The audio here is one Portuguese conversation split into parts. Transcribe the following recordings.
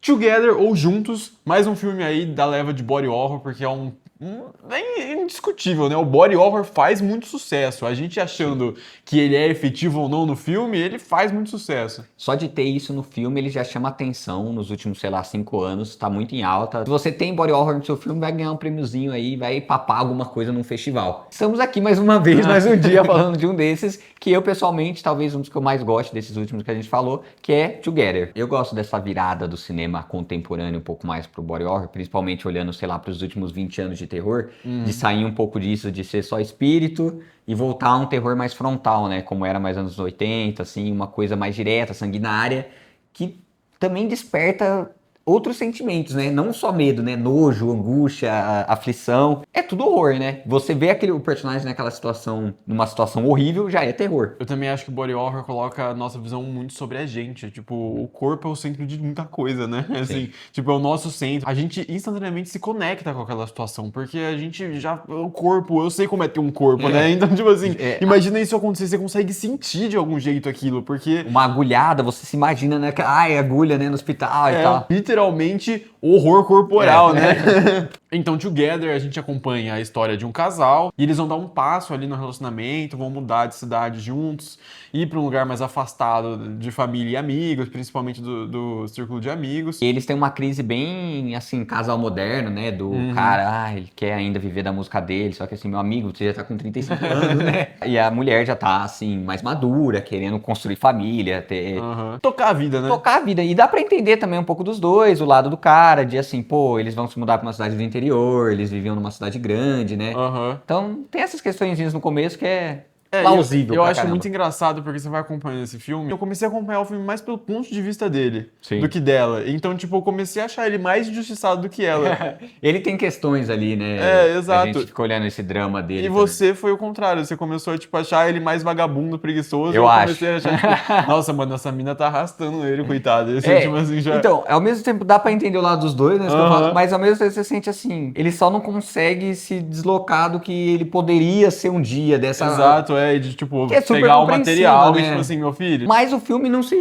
Together ou Juntos, mais um filme aí da leva de body horror, porque é é indiscutível, né? O body horror faz muito sucesso. A gente achando que ele é efetivo ou não no filme, ele faz muito sucesso. Só de ter isso no filme, ele já chama atenção nos últimos, sei lá, 5 anos, tá muito em alta. Se você tem body horror no seu filme, vai ganhar um prêmiozinho aí, vai papar alguma coisa num festival. Estamos aqui mais uma vez, mais um dia, falando de um desses, que eu pessoalmente, talvez um dos que eu mais gosto desses últimos que a gente falou, que é Together. Eu gosto dessa virada do cinema contemporâneo um pouco mais pro body horror, principalmente olhando, sei lá, pros últimos 20 anos de terror, de sair um pouco disso, de ser só espírito e voltar a um terror mais frontal, né? Como era mais anos 80, assim, uma coisa mais direta, sanguinária, que também desperta outros sentimentos, né? Não só medo, né? Nojo, angústia, aflição. É tudo horror, né? Você vê o personagem naquela situação, numa situação horrível, já é terror. Eu também acho que o body horror coloca a nossa visão muito sobre a gente. Tipo, o corpo é o centro de muita coisa, né? Assim, tipo, é o nosso centro. A gente instantaneamente se conecta com aquela situação, porque a gente já... O corpo, eu sei como é ter um corpo, né? Então, tipo assim, imagina isso acontecer, você consegue sentir de algum jeito aquilo, porque... Uma agulhada, você se imagina, né? Ai, agulha, né? No hospital e tal. Literalmente horror corporal, né? Então, Together, a gente acompanha a história de um casal e eles vão dar um passo ali no relacionamento, vão mudar de cidade juntos, ir para um lugar mais afastado de família e amigos, principalmente do círculo de amigos. E eles têm uma crise bem, assim, casal moderno, né? Do cara, ele quer ainda viver da música dele, só que assim, meu amigo, você já tá com 35 anos, né? E a mulher já tá, assim, mais madura, querendo construir família, ter... Tocar a vida, né? Tocar a vida. E dá pra entender também um pouco dos dois, o lado do cara, de assim, pô, eles vão se mudar pra uma cidade do interior, eles viviam numa cidade grande, né? Então, tem essas questõezinhas no começo que é plausível. Eu acho muito engraçado porque você vai acompanhando esse filme. Eu comecei a acompanhar o filme mais pelo ponto de vista dele do que dela. Então, tipo, eu comecei a achar ele mais injustiçado do que ela. Ele tem questões ali, né? Exato. A gente fica olhando esse drama dele. E você foi o contrário. Você começou a, tipo, achar ele mais vagabundo, preguiçoso. Eu comecei a achar, tipo, nossa, mano, essa mina tá arrastando ele, coitado. Tipo assim, já... Então, ao mesmo tempo dá pra entender o lado dos dois, né? Mas ao mesmo tempo você sente assim, ele só não consegue se deslocar do que ele poderia ser um dia dessa... Exato, de tipo, pegar o material, né? E tipo assim, meu filho... Mas o filme não se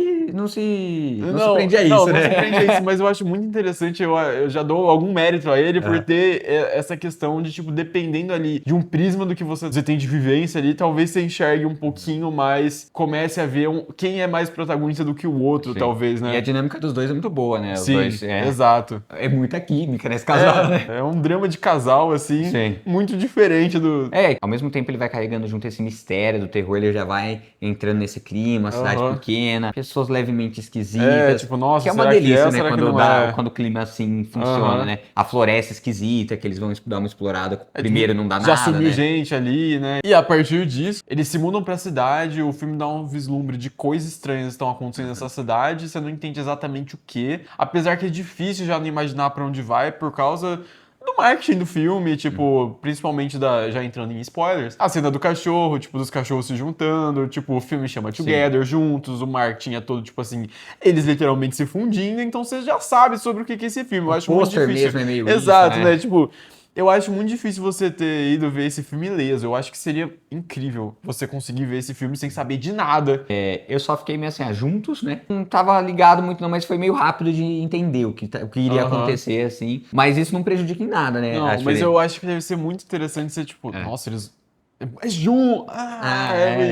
prende a isso, não, né? Não se prende a isso, mas eu acho muito interessante, eu já dou algum mérito a ele por ter essa questão de, tipo, dependendo ali de um prisma do que você tem de vivência ali, talvez você enxergue um pouquinho mais, comece a ver quem é mais protagonista do que o outro, talvez, né? E a dinâmica dos dois é muito boa, né? Os dois, exato. É muita química nesse casal, né? É um drama de casal, assim, muito diferente do... Ao mesmo tempo ele vai carregando junto esse mistério do terror, ele já vai entrando nesse clima, cidade pequena, pessoas levemente esquisitas. Tipo, nossa, que é uma delícia, né? Quando o clima assim funciona, né? A floresta esquisita, que eles vão dar uma explorada. Primeiro não dá nada. Já sumiu gente ali, né? E a partir disso, eles se mudam pra cidade, o filme dá um vislumbre de coisas estranhas que estão acontecendo nessa cidade, você não entende exatamente o que. Apesar que é difícil já não imaginar pra onde vai por causa do marketing do filme, tipo, principalmente já entrando em spoilers, a cena do cachorro, tipo, dos cachorros se juntando, tipo, o filme chama Together, juntos, o marketing é todo, tipo assim, eles literalmente se fundindo, então você já sabe sobre o que é esse filme. Eu acho muito difícil. Mesmo é meio Exato, isso, né? Tipo, eu acho muito difícil você ter ido ver esse filme ileso. Eu acho que seria incrível você conseguir ver esse filme sem saber de nada. Eu só fiquei meio assim, juntos, né? Não tava ligado muito não, mas foi meio rápido de entender o que iria acontecer, assim. Mas isso não prejudica em nada, né? Não, mas eu acho que deve ser muito interessante ser tipo, nossa, eles... É junto!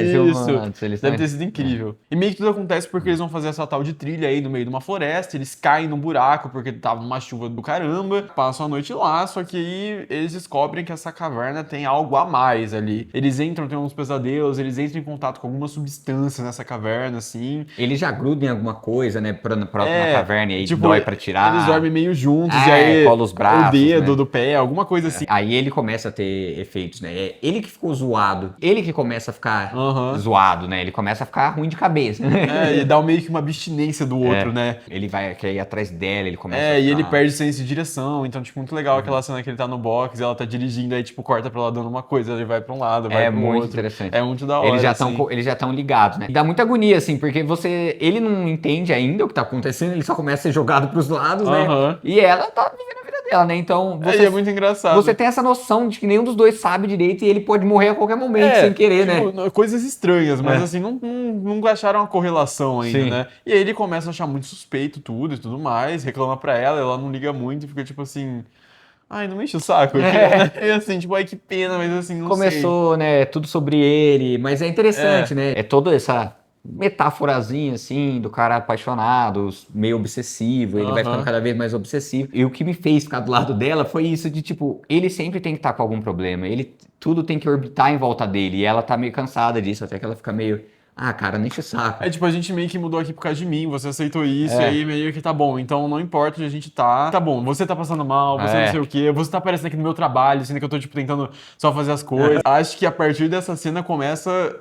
Isso! Deve ter sido incrível. E meio que tudo acontece porque eles vão fazer essa tal de trilha aí no meio de uma floresta, eles caem num buraco porque tava numa chuva do caramba, passam a noite lá, só que aí eles descobrem que essa caverna tem algo a mais ali. Eles entram, tem uns pesadelos, eles entram em contato com alguma substância nessa caverna, assim. Eles já grudam em alguma coisa, né, na caverna e aí tipo, dói pra tirar. Eles dormem meio juntos, e aí cola os braços, o dedo do pé, alguma coisa assim. Aí ele começa a ter efeitos, né? Ele que ficou zoado. Ele que começa a ficar zoado, né? Ele começa a ficar ruim de cabeça. E dá meio que uma abstinência do outro, né? Ele vai querer ir atrás dela, ele começa a ficar... e ele perde senso de direção. Então, tipo, muito legal aquela cena que ele tá no box, ela tá dirigindo, aí, tipo, corta pra ela dando uma coisa, ele vai pra um lado, vai pro outro. É muito interessante. É muito da hora, Eles já estão ligados, né? E dá muita agonia, assim, porque ele não entende ainda o que tá acontecendo, ele só começa a ser jogado pros lados, né? E ela tá vivendo a vida dela, né? Então, É muito engraçado. você tem essa noção de que nenhum dos dois sabe direito e ele pode morrer a qualquer momento, sem querer, né? Coisas estranhas, mas assim, não acharam uma correlação ainda, Sim. né? E aí ele começa a achar muito suspeito tudo e tudo mais, reclama pra ela não liga muito e fica tipo assim... Ai, não me enche o saco. E assim, tipo, ai, que pena, mas assim, não sei. Começou, né, tudo sobre ele, mas é interessante, né? É toda essa metáforazinha, assim, do cara apaixonado, meio obsessivo, ele vai ficando cada vez mais obsessivo. E o que me fez ficar do lado dela foi isso de, tipo, ele sempre tem que estar com algum problema, tudo tem que orbitar em volta dele, e ela tá meio cansada disso, até que ela fica meio... Ah, cara, não enche o saco. É tipo, a gente meio que mudou aqui por causa de mim, você aceitou isso, e aí meio que tá bom. Então não importa onde a gente tá. Tá bom, você tá passando mal, você não sei o quê, você tá aparecendo aqui no meu trabalho, sendo que eu tô, tipo, tentando só fazer as coisas. Acho que a partir dessa cena começa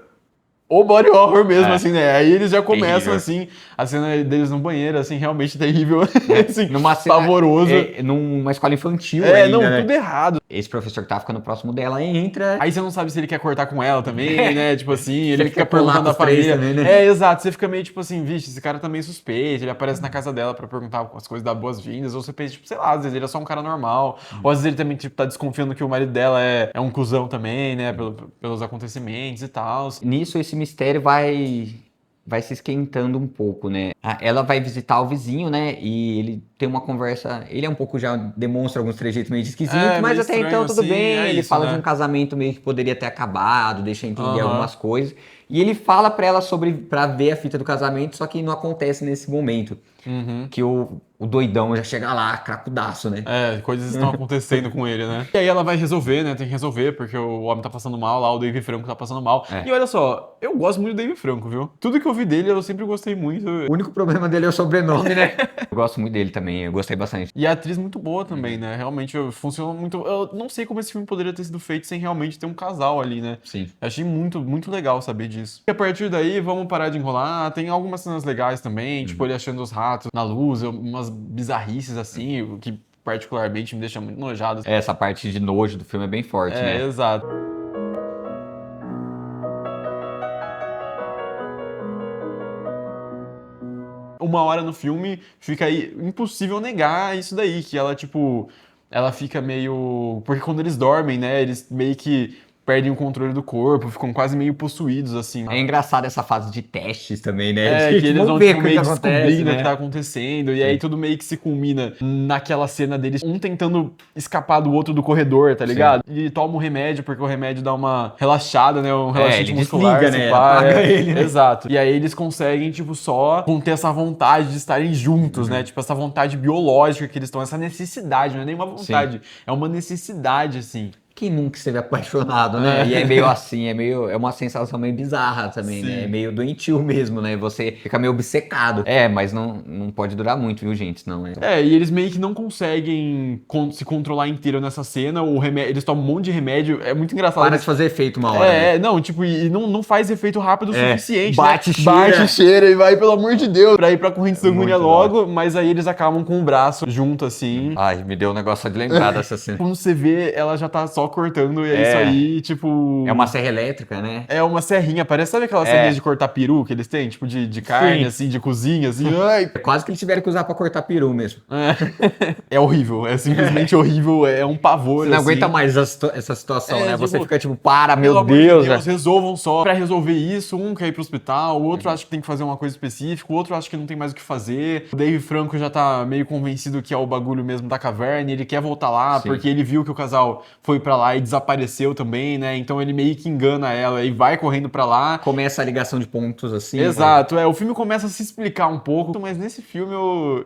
o body horror mesmo, assim, né? Aí eles já começam, assim, a cena deles no banheiro, assim, realmente terrível. Assim, numa cena, pavoroso. Numa escola infantil ainda, não, né? tudo errado. Esse professor que tá ficando próximo dela entra... Aí você não sabe se ele quer cortar com ela também, né? Tipo assim, ele fica quer colar perguntando com da os três família. também, né? Exato. Você fica meio tipo assim, vixe, esse cara tá meio suspeito. Ele aparece na casa dela pra perguntar as coisas, dar boas-vindas. Ou você pensa, tipo, sei lá, às vezes ele é só um cara normal. Ou às vezes ele também, tipo, tá desconfiando que o marido dela é um cuzão também, né? Pelos acontecimentos e tal. Nisso, esse mistério vai se esquentando um pouco, né? Ela vai visitar o vizinho, né? E ele tem uma conversa. Ele é um pouco já demonstra alguns trejeitos meio esquisitos, mas meio até então estranho, tudo assim, bem. Ele isso, fala né? de um casamento meio que poderia ter acabado, deixa entender algumas coisas. E ele fala pra ela pra ver a fita do casamento, só que não acontece nesse momento. Que o doidão já chega lá, cracudaço, né? Coisas estão acontecendo com ele, né? E aí ela vai resolver, né? Tem que resolver, porque o homem tá passando mal lá, o Dave Franco tá passando mal. E olha só, eu gosto muito do Dave Franco, viu? Tudo que eu vi dele, eu sempre gostei muito. O único problema dele é o sobrenome, né? Eu gosto muito dele também, eu gostei bastante. E a atriz muito boa também, né? Realmente funciona muito. Eu não sei como esse filme poderia ter sido feito sem realmente ter um casal ali, né? Sim. Eu achei muito, muito legal saber disso. E a partir daí, vamos parar de enrolar. Tem algumas cenas legais também, tipo ele achando os ratos na luz, umas bizarrices assim, o que particularmente me deixa muito nojado. Essa parte de nojo do filme é bem forte, né? Exato. Uma hora no filme fica aí impossível negar isso daí, que ela, tipo, ela fica meio... Porque quando eles dormem, né, eles meio que perdem o controle do corpo, ficam quase meio possuídos, assim. É engraçado essa fase de testes também, né? Que eles vão tipo, meio descobrindo o né? que tá acontecendo, e aí tudo meio que se culmina naquela cena deles, um tentando escapar do outro do corredor, tá ligado? E toma um remédio, porque o remédio dá uma relaxada, né? Um relaxante ele muscular. desliga, né? Pá, Apaga ele, né? Exato. E aí eles conseguem, tipo, só conter essa vontade de estarem juntos, né? Tipo, essa vontade biológica que eles estão, essa necessidade, não é nem uma vontade, é uma necessidade, assim. Quem nunca esteve apaixonado, né? E é meio assim, é uma sensação meio bizarra também, né? É meio doentio mesmo, né? Você fica meio obcecado. Mas não pode durar muito, viu, gente? Senão e eles meio que não conseguem se controlar inteiro nessa cena. O remédio, eles tomam um monte de remédio. É muito engraçado. Para de fazer efeito uma hora. Né? Não, tipo, e não faz efeito rápido o suficiente. Bate, né? cheira. Bate, cheira e vai, pelo amor de Deus, pra ir pra corrente sanguínea logo. Mas aí eles acabam com o braço junto, assim. Ai, me deu um negócio só de lembrar dessa cena. Quando você vê, ela já tá só cortando e é isso aí, tipo... É uma serra elétrica, né? É uma serrinha, parece, sabe aquelas serrinhas de cortar peru que eles têm? Tipo, de carne, assim, de cozinha, assim. Ai. É quase que eles tiveram que usar pra cortar peru mesmo. É horrível, é simplesmente horrível, é um pavor, Você não assim. aguenta mais essa situação, né? Tipo, você fica tipo, para, meu pelo Deus. amor de Deus, resolvam só. Pra resolver isso, um quer ir pro hospital, o outro acha que tem que fazer uma coisa específica, o outro acha que não tem mais o que fazer. O Dave Franco já tá meio convencido que é o bagulho mesmo da caverna, e ele quer voltar lá, porque ele viu que o casal foi pra lá e desapareceu também, né? Então ele meio que engana ela e vai correndo pra lá. Começa a ligação de pontos assim. Exato, o filme começa a se explicar um pouco, mas nesse filme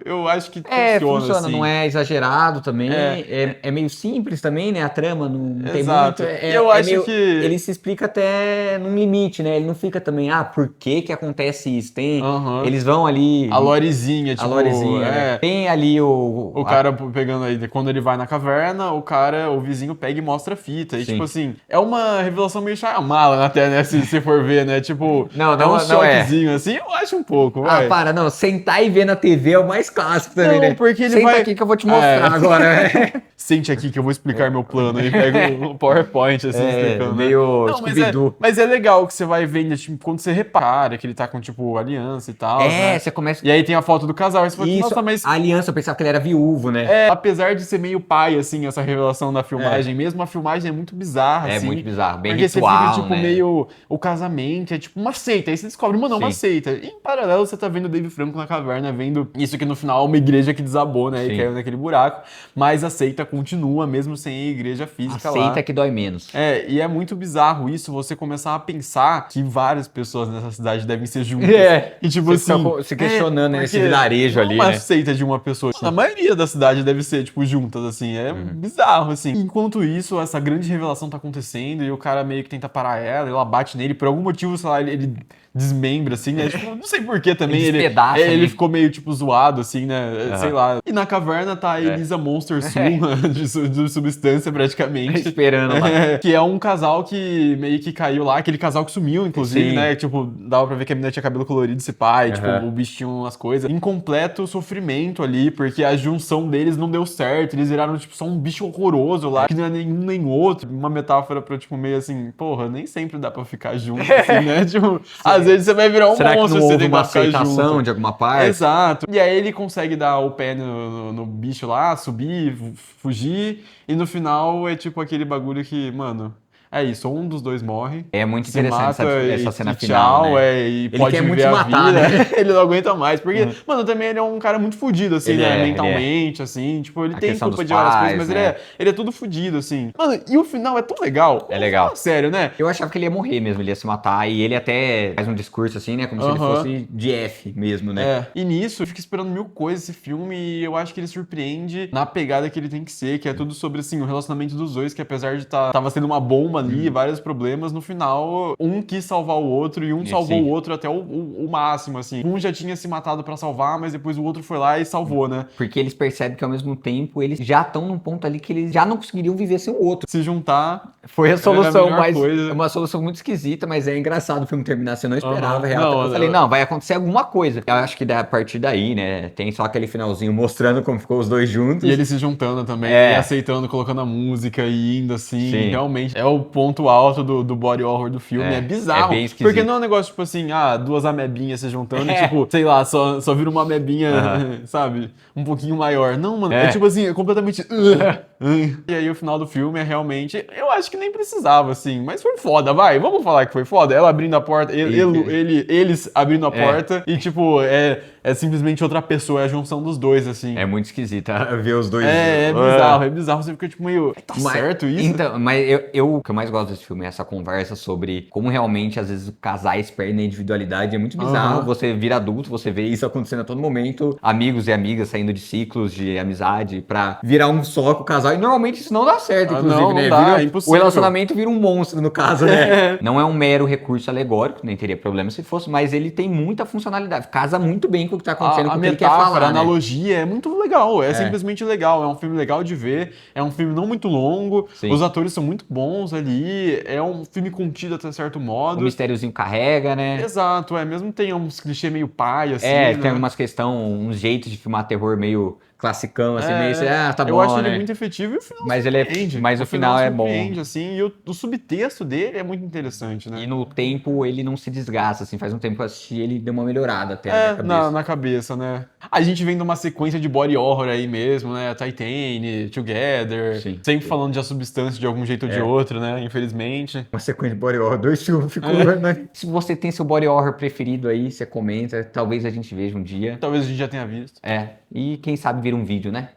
eu acho que funciona assim. Não é exagerado também, é meio simples também, né, a trama, não tem muito... Eu acho que... Ele se explica até num limite, né, ele não fica também, por que acontece isso, tem... Eles vão ali... A lorezinha, tipo... né? Tem ali o cara pegando aí, quando ele vai na caverna, o vizinho pega e mostra mostra a fita. E, Sim. tipo assim, é uma revelação meio Shyamalan até, né? Se for ver, né? Tipo, Não, é um não é. choquezinho assim, eu acho um pouco, Ah, vai. para, não. Sentar e ver na TV é o mais clássico também, Não, né? porque ele Senta vai... aqui que eu vou te mostrar agora. Sente aqui que eu vou explicar meu plano. E pega o PowerPoint, assim, explicando, né? meio Não, Scooby-Doo. mas é legal que você vai vendo, tipo, quando você repara que ele tá com, tipo, aliança e tal, né? Você começa... E aí tem a foto do casal, e você fala, Isso, nossa, mas... a aliança, eu pensava que ele era viúvo, né? apesar de ser meio pai, assim, essa revelação da filmagem, mesmo a filmagem é muito bizarra, É assim. muito bizarro, bem Porque ritual, você fica, tipo, né? meio... O casamento é tipo uma seita. Aí você descobre, mano, é uma Sim. seita. E em paralelo, você tá vendo o Dave Franco na caverna, vendo isso que no final é uma igreja que desabou, né? Sim. E caiu naquele buraco. Mas a seita continua, mesmo sem a igreja física lá. Aceita que dói menos. E é muito bizarro isso, você começar a pensar que várias pessoas nessa cidade devem ser juntas. E tipo Você assim... fica se questionando nesse porque vilarejo não é ali, uma né? seita de uma pessoa. A maioria da cidade deve ser, tipo, juntas, assim. É bizarro, assim. Enquanto isso, essa grande revelação tá acontecendo e o cara meio que tenta parar ela, ela bate nele. Por algum motivo, sei lá, ele desmembra, assim, né? Tipo, não sei por que também. Ele Ele, despedaça, ele né? ficou meio, tipo, zoado, assim, né? Sei lá. E na caverna tá a Elisa Monster Suma, de substância, praticamente. Esperando lá. Que é um casal que meio que caiu lá, aquele casal que sumiu, inclusive, Sim. né? Tipo, dava pra ver que a menina tinha cabelo colorido, esse pai, tipo, Aham. o bicho tinha umas coisas. Em completo sofrimento ali, porque a junção deles não deu certo. Eles viraram, tipo, só um bicho horroroso lá, que não é nenhum nem outro. Uma metáfora pra, tipo, meio assim, porra, nem sempre dá pra ficar junto, assim, né? Tipo, às vezes você vai virar um Será que monstro não se você houve uma tentar ficar aceitação junto. de alguma parte? Exato. E aí ele consegue dar o pé no bicho lá, subir, fugir, e no final é tipo aquele bagulho que, mano, é isso, ou um dos dois morre. É muito Se interessante mata essa cena e final, tchau, né? e Ele pode quer viver muito se a matar, vida. né? Ele não aguenta mais, porque, mano, também ele é um cara muito fudido, assim, Ele né, é, mentalmente, assim, tipo, ele A tem questão culpa dos de várias pais, coisas, mas né? ele é tudo fudido, assim. Mano, e o final é tão legal. É legal. Fala sério, né? Eu achava que ele ia morrer mesmo, ele ia se matar. E ele até faz um discurso assim, né? Como se ele Aham. fosse de F mesmo, né? E nisso, eu fico esperando mil coisas esse filme e eu acho que ele surpreende na pegada que ele tem que ser, que é tudo sobre, assim, o relacionamento dos dois, que apesar de tava sendo uma bomba ali, vários problemas, no final, um quis salvar o outro e um salvou sim. o outro até o máximo, assim. Um já tinha se matado pra salvar, mas depois o outro foi lá e salvou, né? Porque eles percebem que ao mesmo tempo eles já estão num ponto ali que eles já não conseguiriam viver sem o outro. Se juntar... Foi a solução, melhor mas coisa. é uma solução muito esquisita, mas é engraçado o filme terminar. Você não esperava, Aham. real. Não, Eu falei, não, vai acontecer alguma coisa. Eu acho que a partir daí, né, tem só aquele finalzinho mostrando como ficou os dois juntos. E eles se juntando também, É. e aceitando, colocando a música e indo assim. Sim. Realmente é o ponto alto do body horror do filme. É bizarro. é bem esquisito. Porque não é um negócio tipo assim, duas amebinhas se juntando e tipo, sei lá, só vira uma amebinha, sabe? Um pouquinho maior. Não, mano. É tipo assim, é completamente. E aí o final do filme é realmente. Eu acho que nem precisava, assim. Mas foi foda, vai. Vamos falar que foi foda. Ela abrindo a porta, eles abrindo a porta e tipo, é simplesmente outra pessoa, é a junção dos dois, assim. É muito esquisita ver os dois. É bizarro, é bizarro. Você fica tipo meio. Tá certo isso? Então, mas o que eu mais gosto desse filme é essa conversa sobre como realmente, às vezes, casais perdem a individualidade. É muito bizarro. Você vira adulto, você vê isso acontecendo a todo momento. Amigos e amigas saindo de ciclos de amizade pra virar um só com o casal. E normalmente isso não dá certo, inclusive, não né? dá, Vira- é impossível. O relacionamento vira um monstro, no caso, né? Não é um mero recurso alegórico, nem teria problema se fosse, mas ele tem muita funcionalidade. Casa muito bem com o que tá acontecendo, com A o que ele quer metáfora, falar, a né? analogia é muito legal, é simplesmente legal, é um filme legal de ver, é um filme não muito longo, Sim. os atores são muito bons ali, é um filme contido até certo O modo. mistériozinho carrega, né? Exato, mesmo tem uns clichês meio pai, assim, Tem né? algumas questões, uns jeitos de filmar terror meio classicão, assim, meio assim, tá bom, eu acho né? ele muito efetivo e o final Mas ele surpreende. mas o final é bom. surpreende, assim, e o subtexto dele é muito interessante, né? E no tempo ele não se desgasta, assim, faz um tempo que eu assisti ele deu uma melhorada até na minha cabeça. Na cabeça, né? A gente vem de uma sequência de body horror aí mesmo, né? Titane, Together, Sim. sempre falando de A Substância de algum jeito ou de outro, né? Infelizmente. Uma sequência de body horror, 2 filmes ficou, né? Se você tem seu body horror preferido aí, você comenta, talvez a gente veja um dia. Talvez a gente já tenha visto. E quem sabe vira um vídeo, né?